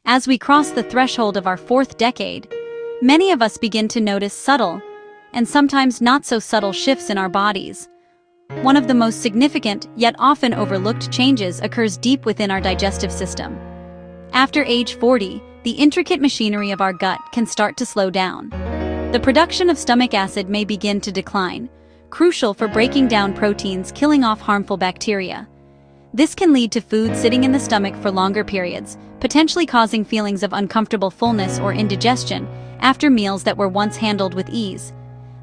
As we cross the threshold of our fourth decade, many of us begin to notice subtle, and sometimes not so subtle shifts in our bodies. One of the most significant, yet often overlooked changes occurs deep within our digestive system. After age 40, the intricate machinery of our gut can start to slow down. The production of stomach acid may begin to decline, crucial for breaking down proteins, killing off harmful bacteria. This can lead to food sitting in the stomach for longer periods, potentially causing feelings of uncomfortable fullness or indigestion after meals that were once handled with ease.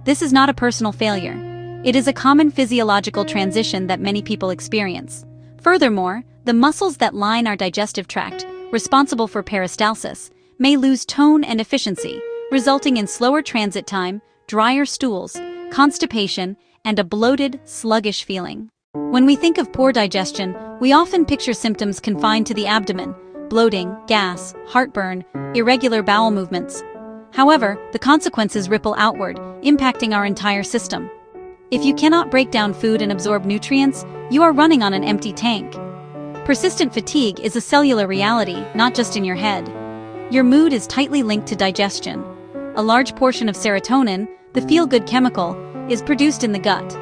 This is not a personal failure. It is a common physiological transition that many people experience. Furthermore, the muscles that line our digestive tract, responsible for peristalsis, may lose tone and efficiency, resulting in slower transit time, drier stools, constipation, and a bloated, sluggish feeling. When we think of poor digestion, we often picture symptoms confined to the abdomen: bloating, gas, heartburn, irregular bowel movements. However, the consequences ripple outward, impacting our entire system. If you cannot break down food and absorb nutrients, you are running on an empty tank. Persistent fatigue is a cellular reality, not just in your head. Your mood is tightly linked to digestion. A large portion of serotonin, the feel-good chemical, is produced in the gut.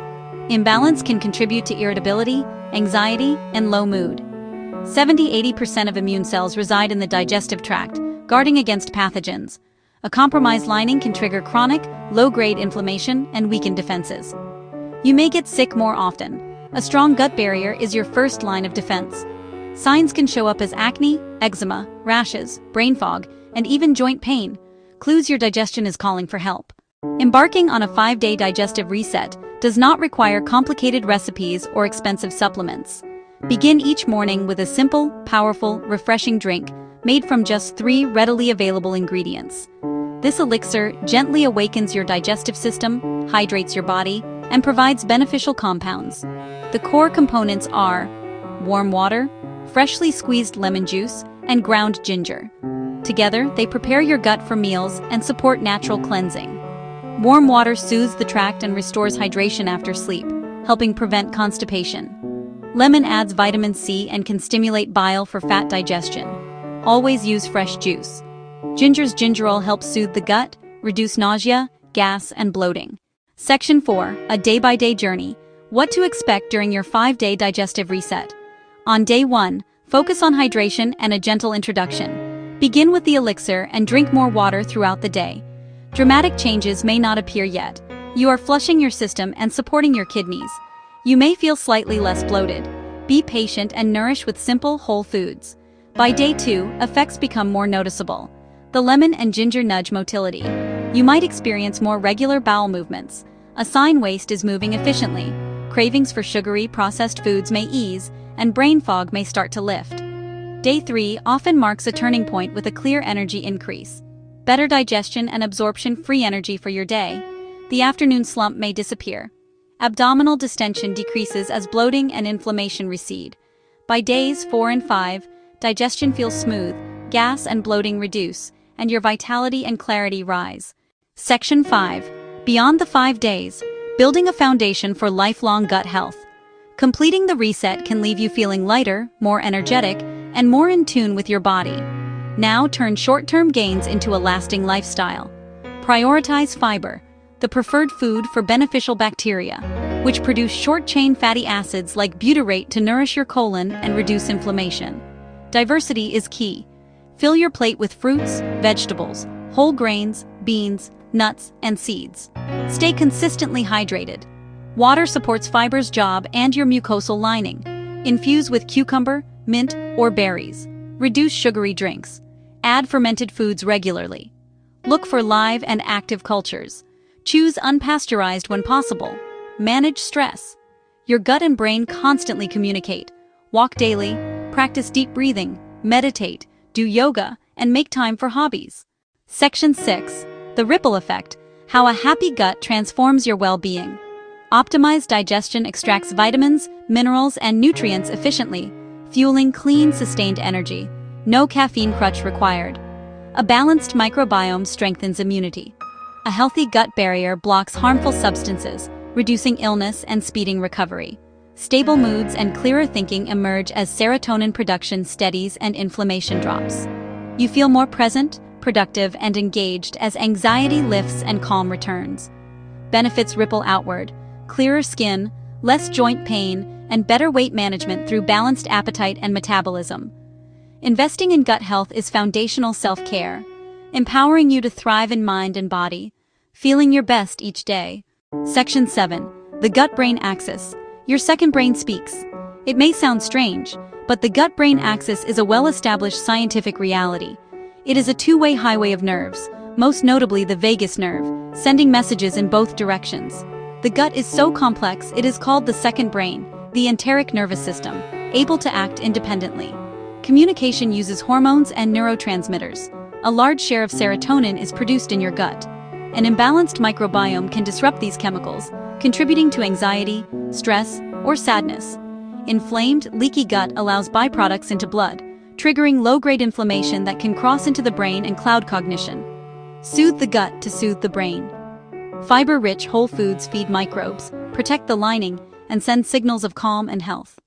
Imbalance can contribute to irritability, anxiety, and low mood. 70–80% of immune cells reside in the digestive tract, guarding against pathogens. A compromised lining can trigger chronic, low-grade inflammation and weaken defenses. You may get sick more often. A strong gut barrier is your first line of defense. Signs can show up as acne, eczema, rashes, brain fog, and even joint pain, clues your digestion is calling for help. Embarking on a 5-day digestive reset does not require complicated recipes or expensive supplements. Begin each morning with a simple, powerful, refreshing drink made from just 3 readily available ingredients. This elixir gently awakens your digestive system, hydrates your body, and provides beneficial compounds. The core components are warm water, freshly squeezed lemon juice, and ground ginger. Together, they prepare your gut for meals and support natural cleansing. Warm water soothes the tract and restores hydration after sleep, helping prevent constipation. Lemon adds vitamin C and can stimulate bile for fat digestion. Always use fresh juice. Ginger's gingerol helps soothe the gut, reduce nausea, gas, and bloating. Section 4, a day-by-day journey. What to expect during your 5-day digestive reset. On day 1, focus on hydration and a gentle introduction. Begin with the elixir and drink more water throughout the day. Dramatic changes may not appear yet. You are flushing your system and supporting your kidneys. You may feel slightly less bloated. Be patient and nourish with simple, whole foods. By day 2, effects become more noticeable. The lemon and ginger nudge motility. You might experience more regular bowel movements. A sign waste is moving efficiently. Cravings for sugary, processed foods may ease, and brain fog may start to lift. Day 3 often marks a turning point with a clear energy increase. Better digestion and absorption free energy for your day. The afternoon slump may disappear. Abdominal distension decreases as bloating and inflammation recede. By days 4 and 5, digestion feels smooth, gas and bloating reduce, and your vitality and clarity rise. Section 5. Beyond the 5 days, building a foundation for lifelong gut health. Completing the reset can leave you feeling lighter, more energetic, and more in tune with your body. Now turn short-term gains into a lasting lifestyle. Prioritize fiber, the preferred food for beneficial bacteria, which produce short-chain fatty acids like butyrate to nourish your colon and reduce inflammation. Diversity is key. Fill your plate with fruits, vegetables, whole grains, beans, nuts, and seeds. Stay consistently hydrated. Water supports fiber's job and your mucosal lining. Infuse with cucumber, mint, or berries. Reduce sugary drinks. Add fermented foods regularly. Look for live and active cultures. Choose unpasteurized when possible. Manage stress. Your gut and brain constantly communicate. Walk daily, practice deep breathing, meditate, do yoga, and make time for hobbies. Section 6. The ripple effect. How a happy gut transforms your well-being. Optimized digestion extracts vitamins, minerals, and nutrients efficiently, fueling clean, sustained energy. No caffeine crutch required. A balanced microbiome strengthens immunity. A healthy gut barrier blocks harmful substances, reducing illness and speeding recovery. Stable moods and clearer thinking emerge as serotonin production steadies and inflammation drops. You feel more present, productive, and engaged as anxiety lifts and calm returns. Benefits ripple outward: clearer skin, less joint pain, and better weight management through balanced appetite and metabolism. Investing in gut health is foundational self-care, empowering you to thrive in mind and body, feeling your best each day. Section 7. The gut-brain axis. Your second brain speaks. It may sound strange, but the gut-brain axis is a well-established scientific reality. It is a two-way highway of nerves, most notably the vagus nerve, sending messages in both directions. The gut is so complex it is called the second brain, the enteric nervous system, able to act independently. Communication uses hormones and neurotransmitters. A large share of serotonin is produced in your gut. An imbalanced microbiome can disrupt these chemicals, contributing to anxiety, stress, or sadness. Inflamed, leaky gut allows byproducts into blood, triggering low-grade inflammation that can cross into the brain and cloud cognition. Soothe the gut to soothe the brain. Fiber-rich whole foods feed microbes, protect the lining, and send signals of calm and health.